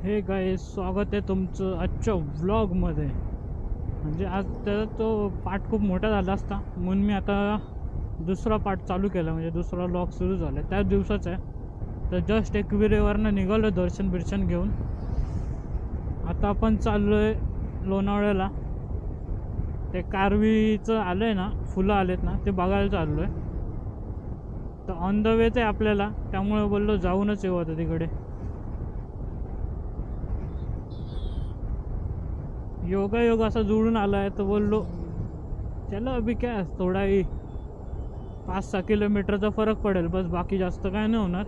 Hey guys, स्वागत आहे तुमचं आजच्या व्लॉगमध्ये. म्हणजे आज त्याचा तो पार्ट खूप मोठा झाला असता म्हणून मी आता दुसरा पार्ट चालू केला, म्हणजे दुसरा व्लॉग सुरू झाला त्याच दिवसाचा आहे. तर जस्ट एकविरेवरनं निघालो दर्शन बिर्शन घेऊन. आता आपण चाललो आहे लोणावळ्याला. ते कारवीचं आलं आहे ना, फुलं आलेत ना, ते बघायला चाललो आहे. तर ऑन द वेच आहे आपल्याला, त्यामुळे बोललो जाऊनच येऊ आता तिकडे. योगायोग असा जुळून आला आहे तर बोललो चलो अभी क्या थोडा ही 5-6 किलोमीटरचा फरक पडेल बस, बाकी जास्त काय नाही होणार.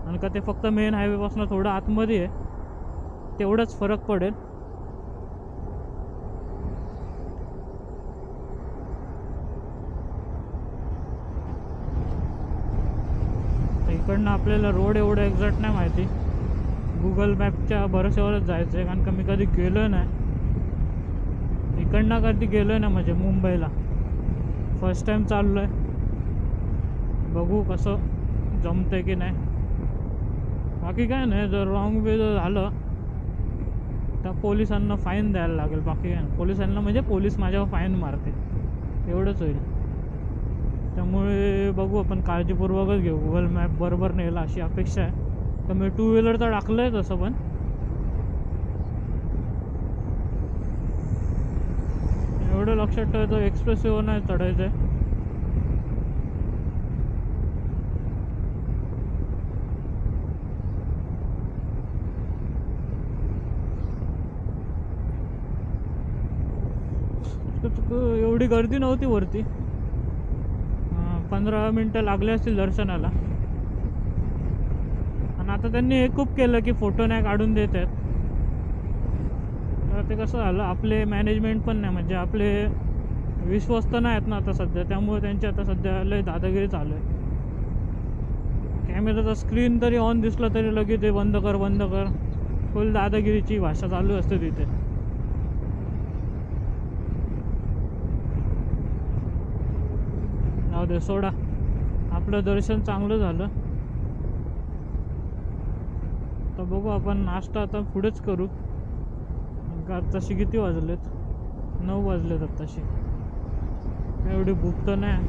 आणि का ते फक्त मेन हायवेपासून थोडं आतमध्ये आहे, तेवढंच फरक पडेल. इकडनं आपल्याला रोड एवढं एक्झॅक्ट नाही माहिती, गुगल मॅपच्या भरोश्यावरच जायचं आहे, कारण का मी कधी गेलो नाही इकडनं, कधी गेलो ना म्हणजे मुंबईला फर्स्ट टाईम चाललो आहे. बघू कसं जमतं की नाही. बाकी काय नाही, जर रॉंग वे जर झालं तर पोलिसांना फाईन द्यायला लागेल. बाकी काय नाही, पोलिसांना म्हणजे पोलीस माझ्यावर फाईन मारते, एवढंच होईल. त्यामुळे बघू, आपण काळजीपूर्वकच घेऊ. गुगल मॅप बरोबर नेला अशी अपेक्षा आहे. तर मी 2 व्हीलरचं टाकलं आहे तसं, पण एवढं लक्षात ठेवायचं एक्सप्रेसिव्ह नाही चढायचं आहे. एवढी गर्दी नव्हती वरती, 15 मिनटं लागले असतील दर्शनाला. आणि आता त्यांनी हे खूप केलं की फोटो नाही काढून देत आहेत. तर ते कसं झालं, आपले मॅनेजमेंट पण नाही, म्हणजे आपले विश्वस्त नाही आहेत ना आता सध्या, त्यामुळे त्यांची आता सध्या लय दादागिरी चालू आहे. कॅमेराचा स्क्रीन तरी ऑन दिसला तरी लगेच ते बंद कर बंद कर, फुल दादागिरीची भाषा चालू असते तिथे. जाऊ दे, सोडा. आपलं दर्शन चांगलं झालं. तर बघू, आपण नाश्ता आता पुढेच करू. आत्ताशी किती वाजलेत? 9 वाजलेत आत्ताशी. एवढी भूक तर नाही.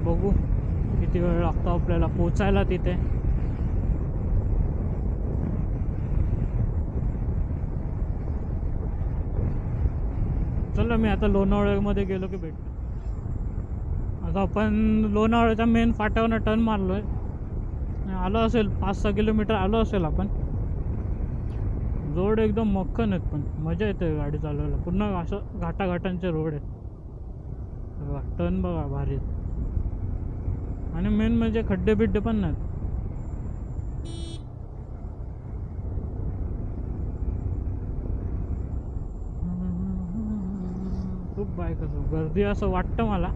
बघू किती वेळ लागतो आपल्याला पोचायला तिथे. चला, मी आता लोणावळ्यामध्ये गेलो की भेटतो. आता आपण लोणावळ्याच्या मेन फाट्यावरनं टर्न मारलो आहे. आलो असेल 5-6 किलोमीटर आलो असेल आपण. रोड एकदम मक्खन आहेत, पण मजा येते गाडी चालवायला. पूर्ण असं घाटाघाटांचे रोड आहेत. टर्न बघा भारी आहेत. आणि मेन म्हणजे खड्डे बिड्डे पण नाहीत. खूप बाईक असं गर्दी असं वाटतं मला,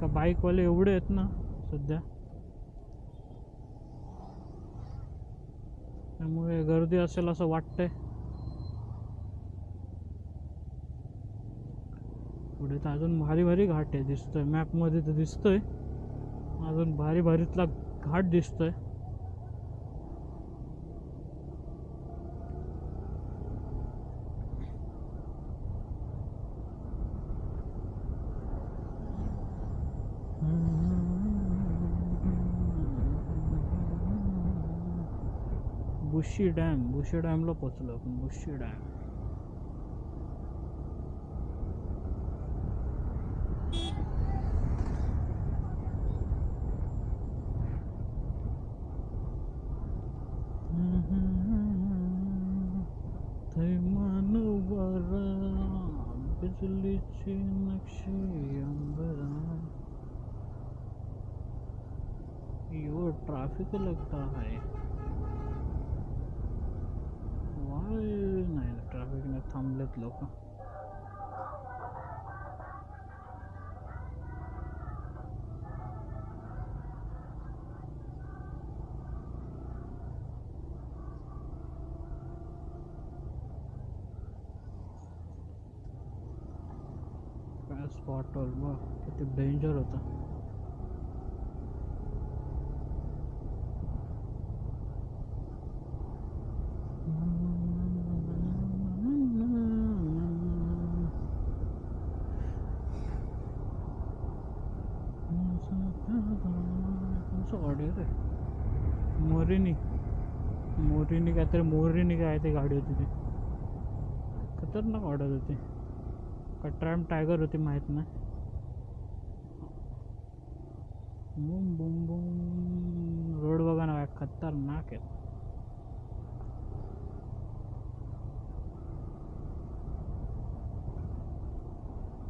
का बाईकवाले एवढे आहेत ना सध्या, त्यामुळे गर्दी असेल असं वाटतंय. पुढे तर अजून भारी भारी घाट आहे, दिसतोय मॅपमध्ये तर दिसतोय अजून भारी भारीतला घाट दिसतोय. बुशी डॅमला पोचलो आपण. बुशी डॅम थैमानवारा बिजलीची नक्षी अंबरा. यो ट्रॅफिक लगता है. वाय नाही, ट्रॅफिक नाही थांबलेत लोक. स्पॉटवर बघ किती डेंजर होता. गाडी रे मोरिनी काहीतरी मोरिनी काय ते गाडी होती ती. खतरनाक वाटत होती. का ट्रॅम्प टायगर होती माहीत नाही. Boom boom boom. रोड बघा ना खतरनाक आहे.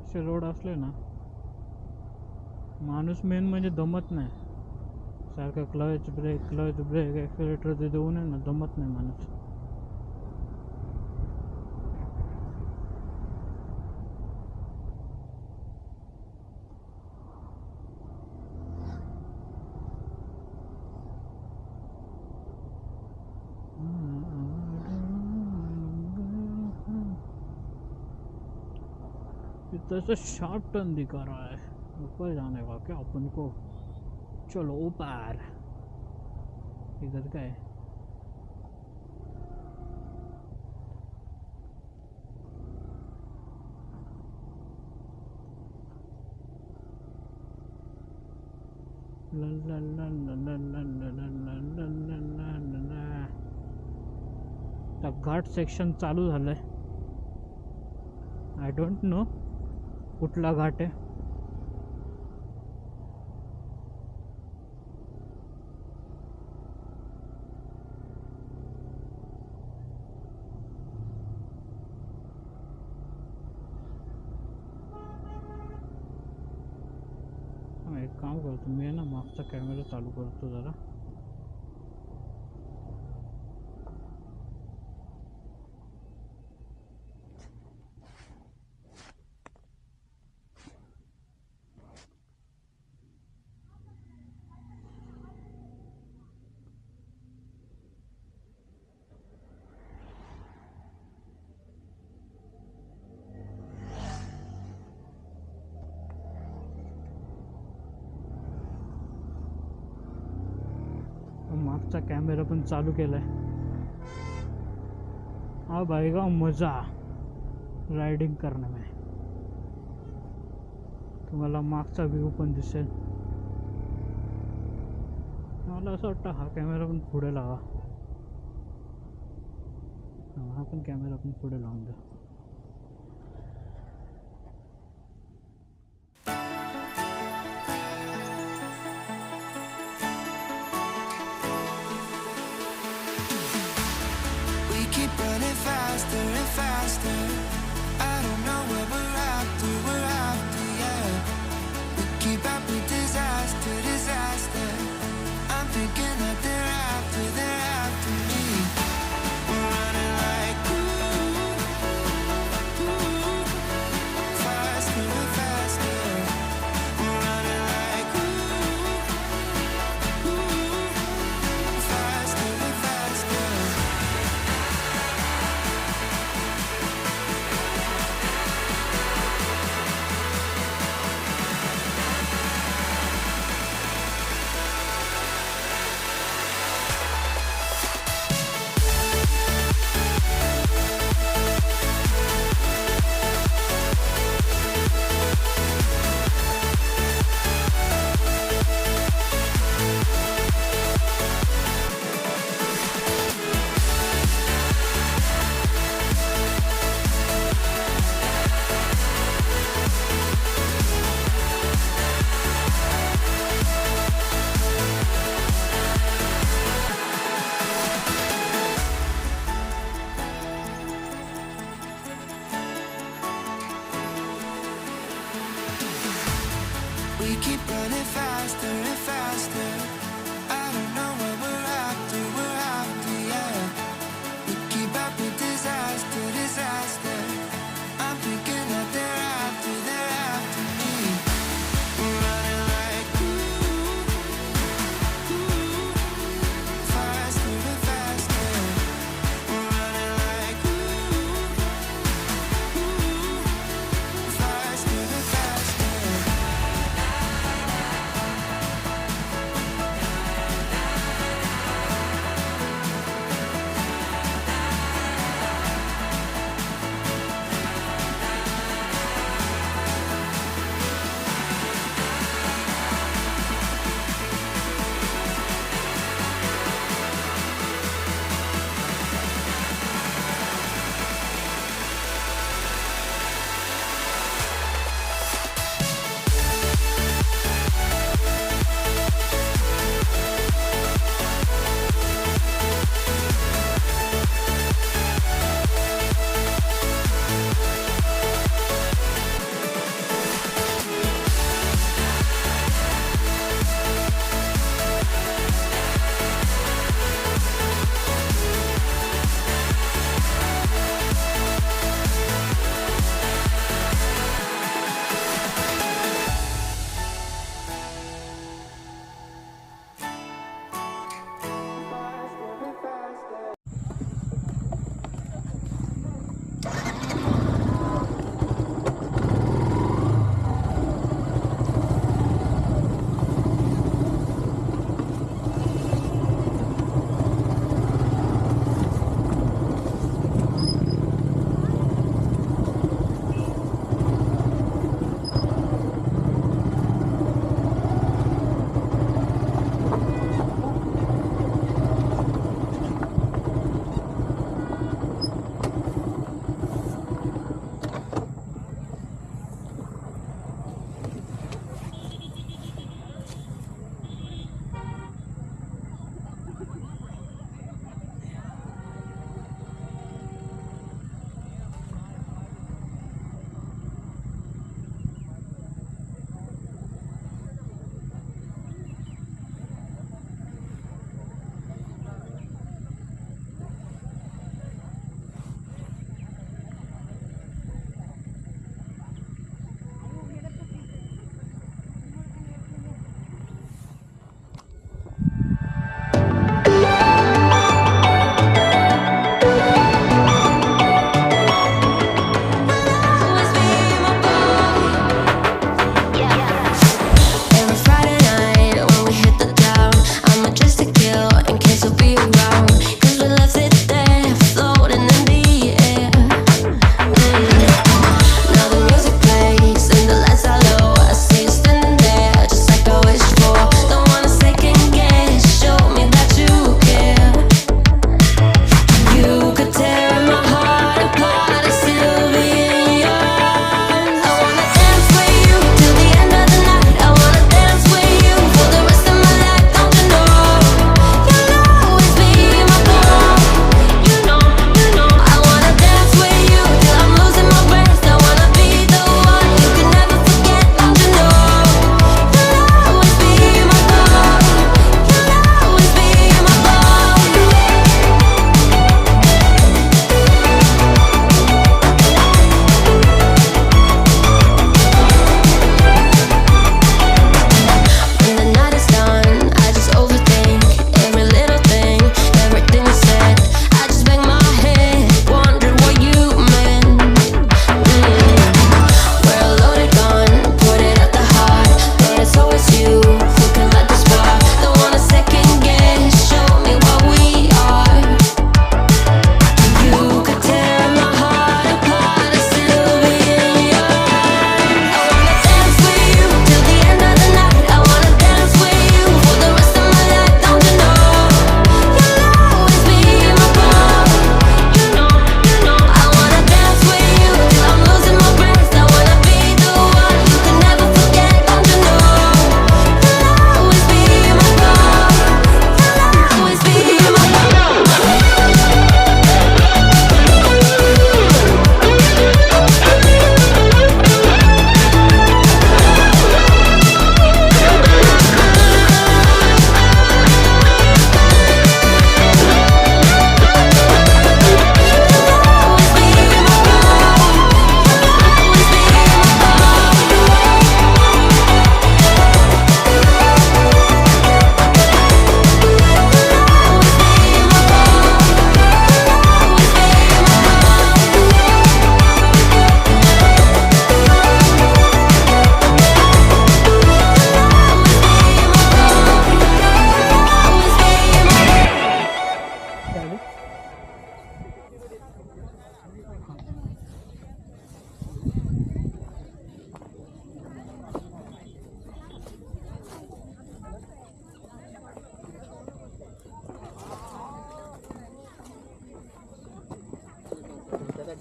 असे रोड असले ना माणूस मेन म्हणजे दमत नाही. सारखं क्लच ब्रेक ॲक्सिलेटर ते देऊन आहे ना दमत नाही माणूस. तैसे शार्प टर्न दिखा रहा है. ऊपर जाने का क्या अपन को. चलो ऊपर. इधर का है. घाट सेक्शन चालू झालंय. आय डोंट नो कुठला घाट आहे. एक काम करतो मी ना मागचा कॅमेरा चालू करतो जरा. मागचा कॅमेरा पण चालू केलाय. हा भाईगा मजा रायडिंग करणे में. तुम्हाला मागचा व्ह्यू पण दिसेल. मला असं वाटतं हा कॅमेरा पण पुढे लावा. हा पण कॅमेरा पण पुढे लावून द्या. Faster and faster. I don't know where we're after, yeah. We keep up with disaster. I'm thinking that they're after me. We're running like faster and faster. We're running like faster and faster. We keep running faster and faster. I don't know where we're after, yeah. We keep up with disaster. I'm thinking that they're after me. We're running like faster and faster. We're running like faster and faster.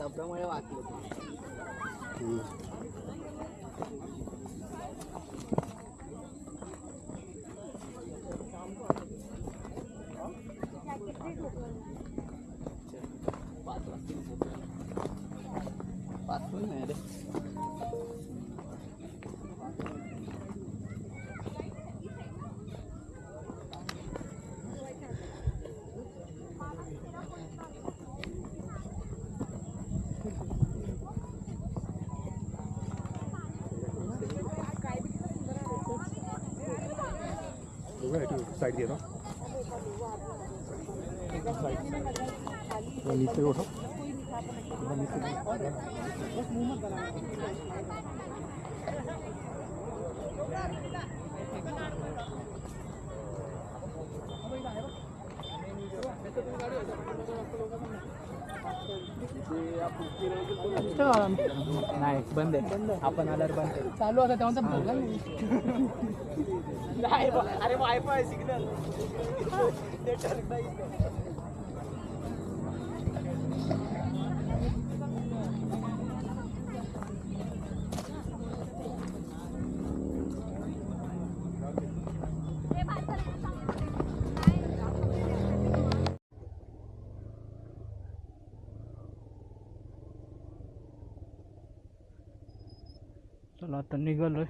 धबधब्यामुळे वाचलो. पाच नाही रे. Side दिया था नीचे उठो नाही बंद आहे. आपण आल्यावर बंद आहे. चालू होता तेव्हा बोलला नाही. अरे वायफाय सिग्नल चला आता निघालोय.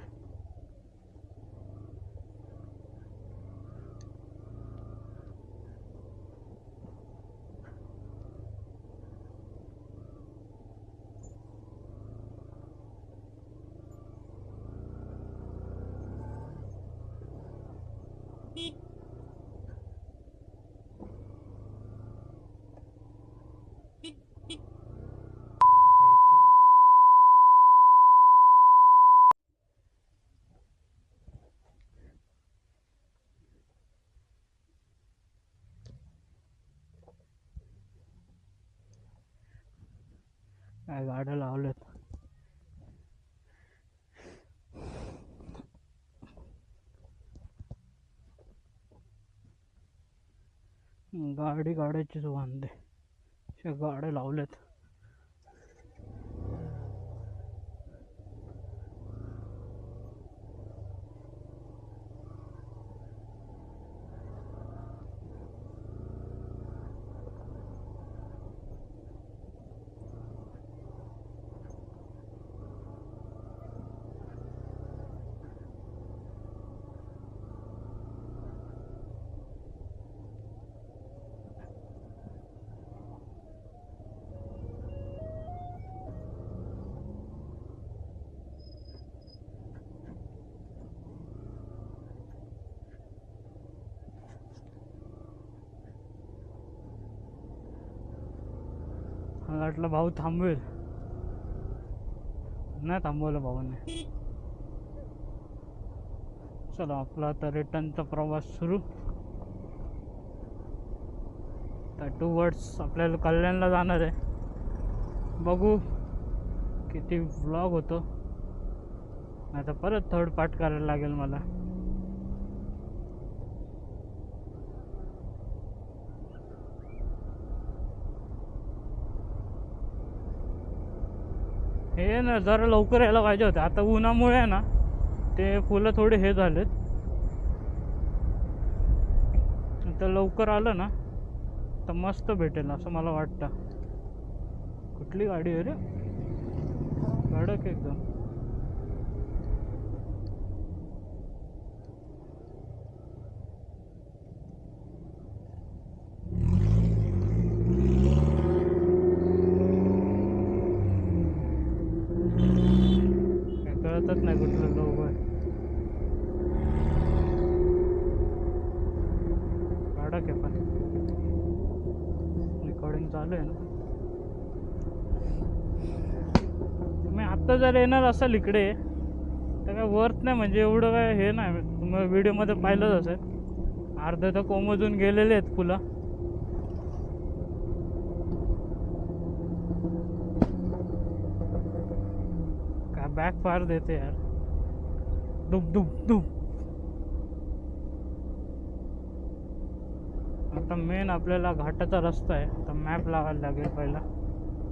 काय गाड्या लावल्यात. गाड्याचीच वांदे. अशा गाड्या लावल्यात. मला वाटलं भाऊ थांबवेल, नाही थांबवलं भाऊने. चला आपला आता रिटर्नचा प्रवास सुरू. तर टुवर्ड्स आपल्याला कल्याणला जाणार आहे. बघू किती व्लॉग होतो. आता परत थर्ड पार्ट करायला लागेल मला. हे ना जरा लवकर यायला पाहिजे होते. आता उन्हामुळे आहे ना ते फुलं थोडे हे झालेत. तर लवकर आलं ना तर मस्त भेटेल असं मला वाटतं. कुठली गाडी आहे रे, कडक एकदम. कळतच नाही कुठलं लोक आहे. कडक आहे पण रेकॉर्डिंग चालू आहे ना. तुम्ही आत्ता जर येणार असाल इकडे तर काय वर्थ नाही, म्हणजे एवढं काय हे नाही. तुम्ही व्हिडिओमध्ये पाहिलंच असेल, अर्धे तर कोमजून गेलेले आहेत फुलं. काय बॅक फार देते यार, दुब दुब दुब. आता मेन आपल्याला घाटाचा रस्ता आहे, तर मॅप लावायला लागेल पहिला.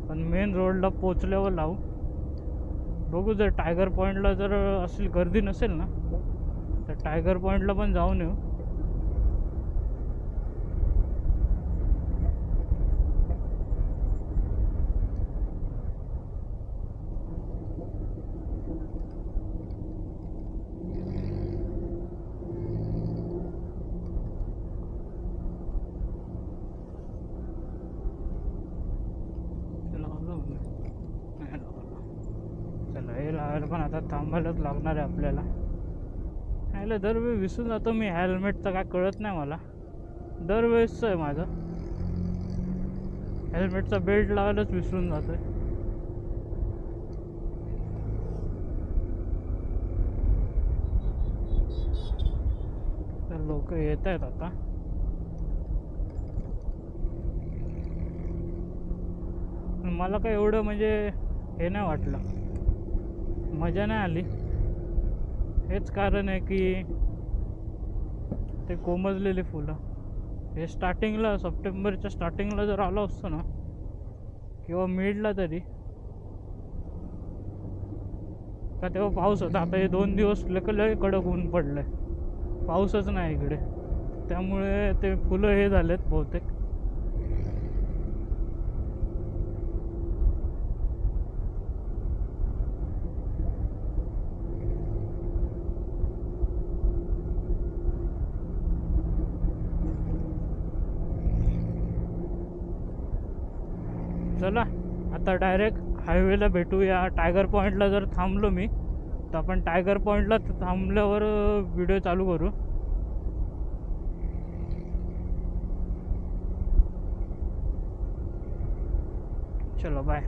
पण मेन रोडला पोचल्यावर लावू. बघू जर टायगर पॉईंटला जर असेल गर्दी नसेल ना तर टायगर पॉईंटला पण जाऊन येऊ. चला हे लावायला पण आता थांबायलाच लागणार आहे आपल्याला. ह्याला दरवेळी विसरून जातो मी, हेल्मेटचं काय कळत नाही मला. दरवेळेसचं आहे माझं, हेल्मेटचा बेल्ट लावायलाच विसरून जातोय. तर लोक येत आहेत आता. मला काय एवढं म्हणजे हे नाही वाटलं, मजा नाही आली. हेच कारण आहे की ते कोमजलेली फुलं. हे स्टार्टिंगला सप्टेंबरच्या स्टार्टिंगला जर आलं असतं ना किंवा मिडला तरी, का तेव्हा पाऊस होता. आता हे 2 दिवस लय कडक ऊन पडलं आहे, पाऊसच नाही इकडे. त्यामुळे ते फुलं हे झालेत बहुतेक. चला आता डायरेक्ट हायवेला भेटूया. टायगर पॉईंटला जर थांबलो मी तर आपण टायगर पॉईंटला थांबल्यावर व्हिडिओ चालू करू. चलो बाय.